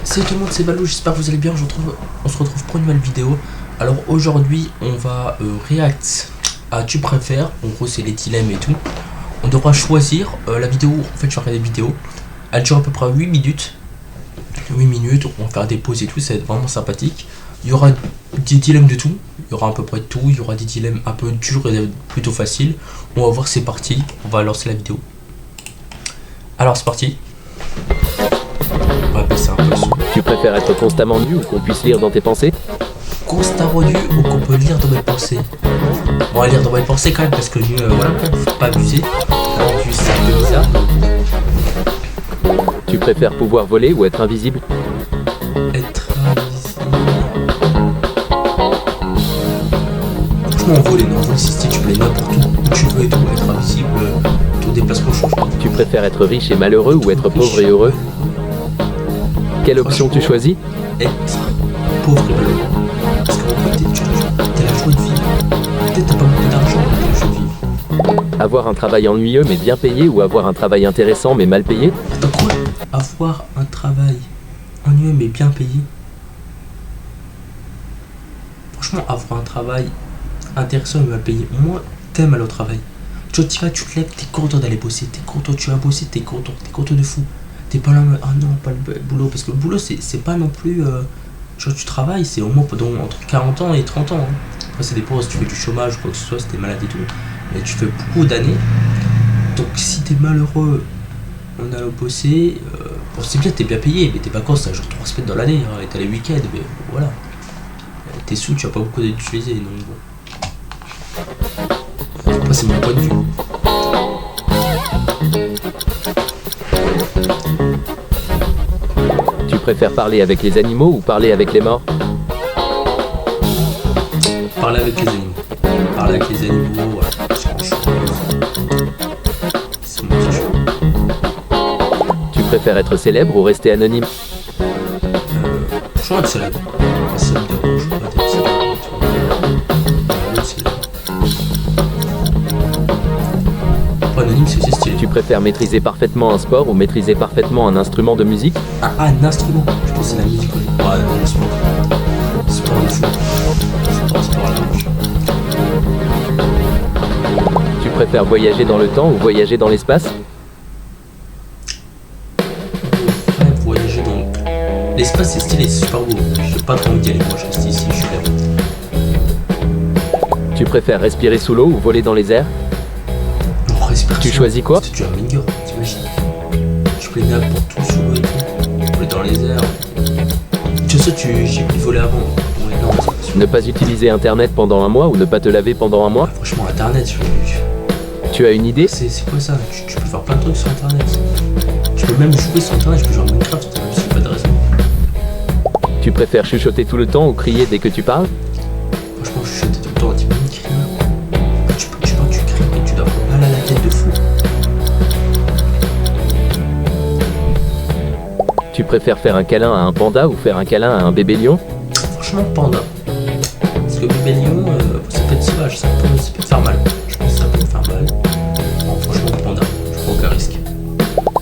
Salut tout le monde, c'est Balou, j'espère que vous allez bien. On se retrouve pour une nouvelle vidéo. Alors aujourd'hui, on va react à Tu préfères. En gros, c'est les dilemmes et tout. On devra choisir la vidéo. En fait, je vais regarder la vidéo. Elle dure à peu près 8 minutes. 8 minutes, on va faire des pauses et tout, ça va être vraiment sympathique. Il y aura des dilemmes de tout. Il y aura à peu près de tout. Il y aura des dilemmes un peu durs et plutôt faciles. On va voir, c'est parti. On va lancer la vidéo. Alors, c'est parti. On va baisser un peu le son. Tu préfères être constamment nu ou qu'on puisse lire dans tes pensées? Constamment nu ou qu'on peut lire dans mes pensées? On va lire dans mes pensées quand même parce que nu, voilà, faut pas abuser. Alors, nu, c'est un peu bizarre. Tu préfères pouvoir voler ou être invisible? Être invisible. Franchement, voler, non, voler, si tu peux aller n'importe où tu veux et tout, être invisible, ton déplacement change pas. Tu préfères être riche et malheureux ou être pauvre et heureux? Quelle option tu choisis? Être pauvre et malheureux. Parce qu'en fait, t'as la joie de vivre. Peut-être t'as pas beaucoup d'argent, mais t'as la joie de vivre. Avoir un travail ennuyeux mais bien payé ou avoir un travail intéressant mais mal payé? Attends, quoi? Avoir un travail ennuyeux mais bien payé? Franchement, avoir un travail intéressant mais mal payé. Moi, t'aimes aller au travail. Tu vois, tu vas, tu te lèves, t'es content d'aller bosser, t'es content, tu vas bosser, t'es content de fou. T'es pas là, ah non, pas le boulot, parce que le boulot, c'est pas non plus. Genre, tu travailles, c'est au moins pendant entre 40 ans et 30 ans. Hein. Après, ça dépend si tu fais du chômage ou quoi que ce soit, si t'es malade et tout. Mais tu fais beaucoup d'années. Donc, si t'es malheureux, on allant bosser. Bon, c'est bien, t'es bien payé, mais tes vacances, ça genre 3 semaines dans l'année. Hein, et t'as les week-ends, mais voilà. Tes sous, tu vas pas beaucoup d'utiliser, donc bon. Après, c'est mon point de vue. Tu préfères parler avec les animaux ou parler avec les morts? Parler avec les animaux. Parler avec les animaux, voilà. C'est mon petit choix. Tu préfères être célèbre ou rester anonyme? Je vais être célèbre. Ça me dérange pas d'être célèbre. Pas anonyme, c'est aussi stylé. Tu préfères maîtriser parfaitement un sport ou maîtriser parfaitement un instrument de musique? Un instrument. Je pense que c'est la musique. Ouais, non, le sport. Sport de fou. Sport à la manche. Tu préfères voyager dans le temps ou voyager dans l'espace? Ouais, voyager dans l'espace, c'est stylé, c'est super beau. J'ai pas trop envie d'y aller, moi je reste ici, je suis là. Tu préfères respirer sous l'eau ou voler dans les airs? Non, respiration. Tu choisis quoi? C'est un mineur, t'imagines? Tu peux aller n'importe où sur l'eau et tout. Voler dans les airs. Tu sais, j'ai pu voler avant. Ouais, non, c'est Ne pas utiliser internet pendant un mois ou ne pas te laver pendant un mois? franchement, internet, Tu as une idée? c'est quoi ça? Tu peux faire plein de trucs sur internet. Tu peux même jouer sur internet, je peux jouer à Minecraft sur internet, c'est pas de raison. Tu préfères chuchoter tout le temps ou crier dès que tu parles? Franchement, je suis tout le temps un type de crier. Tu cries et tu dois avoir mal à la tête de fou. Tu préfères faire un câlin à un panda ou faire un câlin à un bébé lion? Franchement, panda. Parce que bébé lion, ça peut être sauvage, ça peut te faire mal. Je pense que ça peut me faire mal. Bon, franchement, panda, je prends aucun risque.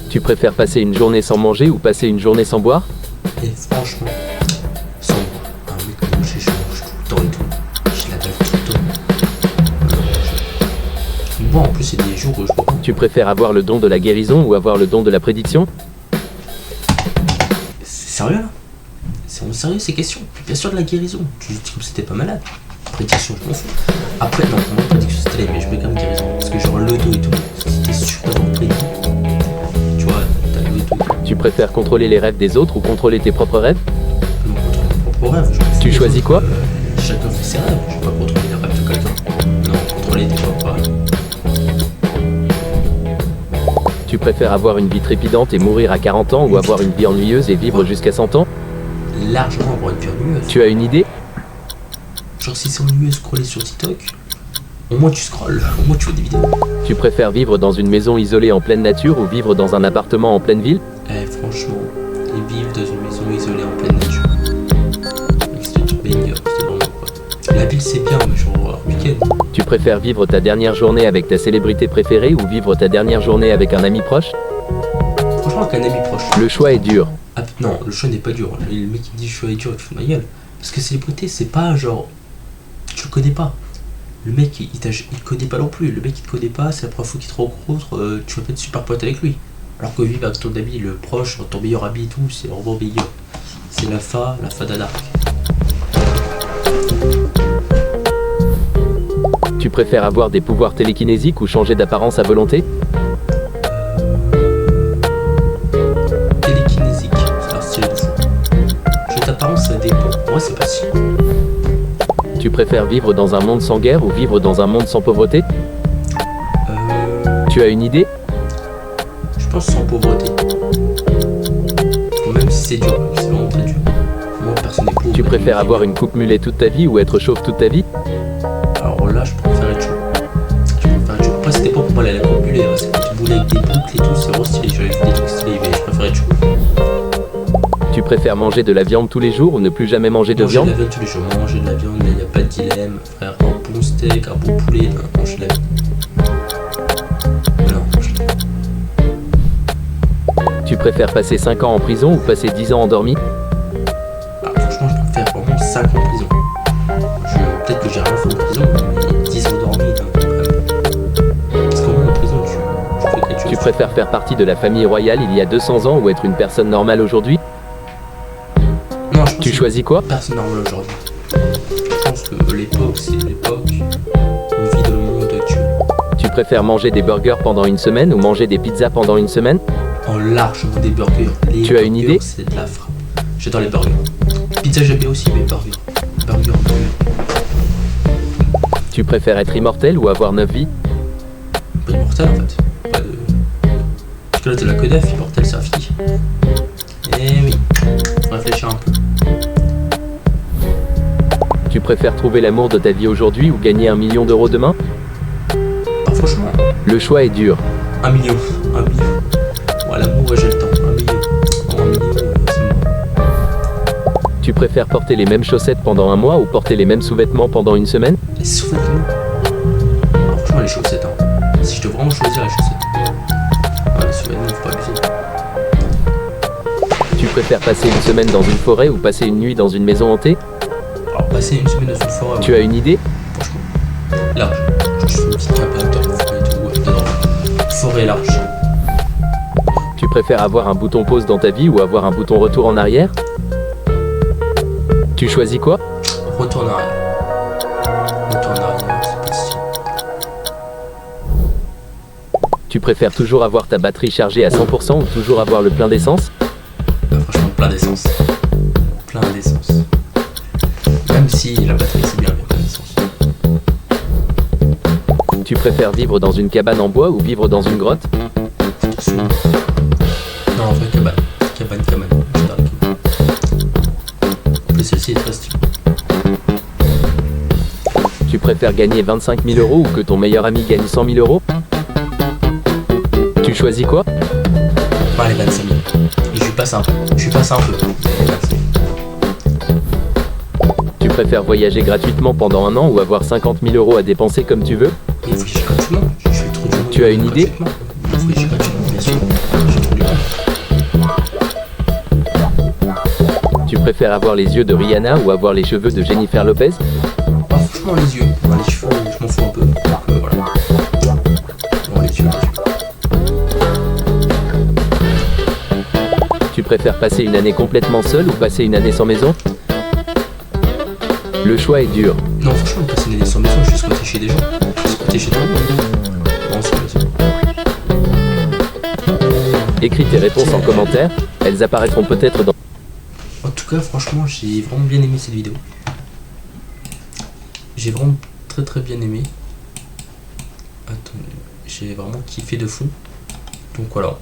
Tu préfères passer une journée sans manger ou passer une journée sans boire? Et franchement, sans un mec comme moi, je mange tout le temps et tout. Je la bave tout le temps. Bon, en plus, c'est des jours où je bois pas. Tu préfères avoir le don de la guérison ou avoir le don de la prédiction? C'est sérieux là? C'est sérieux ces questions? Bien sûr de la guérison. Tu dis comme si t'étais pas malade. Prédiction, je m'en fous. Après, non, pour moi, prédiction c'est stylé, mais je mets quand même guérison. Parce que genre le dos et tout, c'était sûr d'avoir prédit. Tu vois, t'as le dos et tout. Tu préfères contrôler les rêves des autres ou contrôler tes propres rêves? Non, contrôler mes propres rêves. Tu choisis quoi? Chacun fait ses rêves. Je vais pas contrôler les rêves de quelqu'un. Non, contrôler tes propres rêves. Tu préfères avoir une vie trépidante et mourir à 40 ans ou avoir une vie ennuyeuse et vivre jusqu'à 100 ans? Largement avoir une vie ennuyeuse. Tu as une idée? Genre si c'est ennuyeux scroller sur TikTok, au moins tu scrolles, au moins tu vois des vidéos. Tu préfères vivre dans une maison isolée en pleine nature ou vivre dans un appartement en pleine ville? Franchement, et vivre dans une maison isolée en pleine nature. C'est du banger, c'est vraiment quoi. La ville c'est bien, mais genre week-end. Tu préfères vivre ta dernière journée avec ta célébrité préférée ou vivre ta dernière journée avec un ami proche? Franchement avec un ami proche. Le choix est dur. Ah, non, le choix n'est pas dur. Le mec qui me dit le choix est dur, il te fout de ma gueule. Parce que célébrité, c'est pas genre. Tu le connais pas. Le mec, il te connaît pas non plus. Le mec, il te connaît pas, c'est la première fois qu'il te rencontre, tu vas pas être super pote avec lui. Alors que vivre avec ton ami, le proche, ton meilleur ami et tout, c'est vraiment meilleur. C'est la fada d'arc. Tu préfères avoir des pouvoirs télékinésiques ou changer d'apparence à volonté? Télékinésique, c'est un style de fou. Jeu d'apparence, ça dépend. Moi, c'est pas si. Tu préfères vivre dans un monde sans guerre ou vivre dans un monde sans pauvreté? Tu as une idée? Je pense sans pauvreté. Même si c'est dur, c'est vraiment très dur. Moi, personne n'est pauvre. Tu préfères avoir une coupe mulet toute ta vie ou être chauve toute ta vie? Alors là, je préfère être chaud. Après, c'était pas pour moi la coupe mulet, hein. C'est quand tu boulais avec des boucles et tout, c'est vraiment stylé. J'avais fait des trucs stylés, mais je préfère être chaud. Tu préfères manger de la viande tous les jours ou ne plus jamais manger de viande? Manger de la viande tous les jours, manger de la viande, il n'y a pas de dilemme. Frère, un bon steak, un bon poulet, manger de la viande. Non, manger de la viande. Tu préfères passer 5 ans en prison ou passer 10 ans endormi? Ah, franchement, je préfère vraiment 5 ans en prison. Peut-être que j'ai rien fait en prison, mais 10 ans dormi, parce qu'au moins en prison, tu fais quelque chose. Tu préfères faire partie de la famille royale il y a 200 ans ou être une personne normale aujourd'hui? Non, je pense Tu choisis quoi? Personne normale aujourd'hui. Je pense que l'époque, c'est l'époque. On vit dans le monde actuel. Tu préfères manger des burgers pendant une semaine ou manger des pizzas pendant une semaine? En largement des burgers. Tu as une idée? C'est de la frappe. J'adore les burgers. Pizza, j'aime bien aussi, mais burgers. Burger. Tu préfères être immortel ou avoir 9 vies? Pas immortel en fait. Pas de. Parce que là, t'as la codef, immortel, c'est fini. Eh oui. Faut réfléchir un peu. Tu préfères trouver l'amour de ta vie aujourd'hui ou gagner 1 million d'euros demain? Ah, franchement, Le choix est dur. 1 million. 1 million. Bon, l'amour, ouais, j'ai le temps. 1 million. En 1 million, c'est bon. Tu préfères porter les mêmes chaussettes pendant un mois ou porter les mêmes sous-vêtements pendant une semaine? Les sous-vêtements. Ah, franchement, les chaussettes. Hein. Si je dois vraiment choisir les chaussettes. Ah, les sous-vêtements, faut pas abuser. Tu préfères passer une semaine dans une forêt ou passer une nuit dans une maison hantée? Alors, passer une semaine dans une forêt. Tu as une idée? Franchement, large. Je fais une petite cabane dans la forêt et tout. Ouais, dedans. Forêt large. Tu préfères avoir un bouton pause dans ta vie ou avoir un bouton retour en arrière? Tu choisis quoi? Retourne en arrière. Retourne en arrière, c'est pas si. Tu préfères toujours avoir ta batterie chargée à 100% ou toujours avoir le plein d'essence? Franchement, plein d'essence. Plein d'essence. Même si la batterie, c'est bien, mais plein d'essence. Tu préfères vivre dans une cabane en bois ou vivre dans une grotte? Non, en vrai, cabane. Cabane. J'adore les cabanes. Mais celle-ci est très stylée. Tu préfères gagner 25 000 euros ou que ton meilleur ami gagne 100 000 euros? Tu choisis quoi? Bah, les 25 000. Et je suis passé un peu. Les 25 000. Tu préfères voyager gratuitement pendant un an ou avoir 50 000 euros à dépenser comme tu veux? Mais voyager gratuitement. Je fais trop du monde. Tu as une idée? Voyager gratuitement, bien sûr. J'ai trop du monde. Tu préfères avoir les yeux de Rihanna ou avoir les cheveux de Jennifer Lopez? Ah, franchement, les yeux. Bon, les cheveux, je m'en fous un peu. Donc, voilà. Bon, les yeux. Tu préfères passer une année complètement seule ou passer une année sans maison? Le choix est dur. Non, franchement, passer une année sans maison, je suis squatté chez des gens. Je suis squatté chez tout le monde. Bon, c'est bon. Écris tes réponses en commentaire, elles apparaîtront peut-être dans... En tout cas, franchement, j'ai vraiment bien aimé cette vidéo. J'ai vraiment très bien aimé. Attends, j'ai vraiment kiffé de fou. Donc voilà.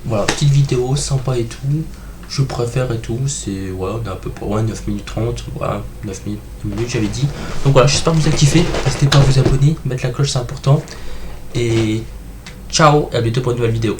Voilà, petite vidéo sympa et tout. Je préfère et tout. C'est, ouais, on est à peu près 9 minutes 30. Voilà, 9 minutes j'avais dit. Donc voilà, j'espère que vous avez kiffé. N'hésitez pas à vous abonner, mettre la cloche, c'est important. Et ciao, et à bientôt pour une nouvelle vidéo.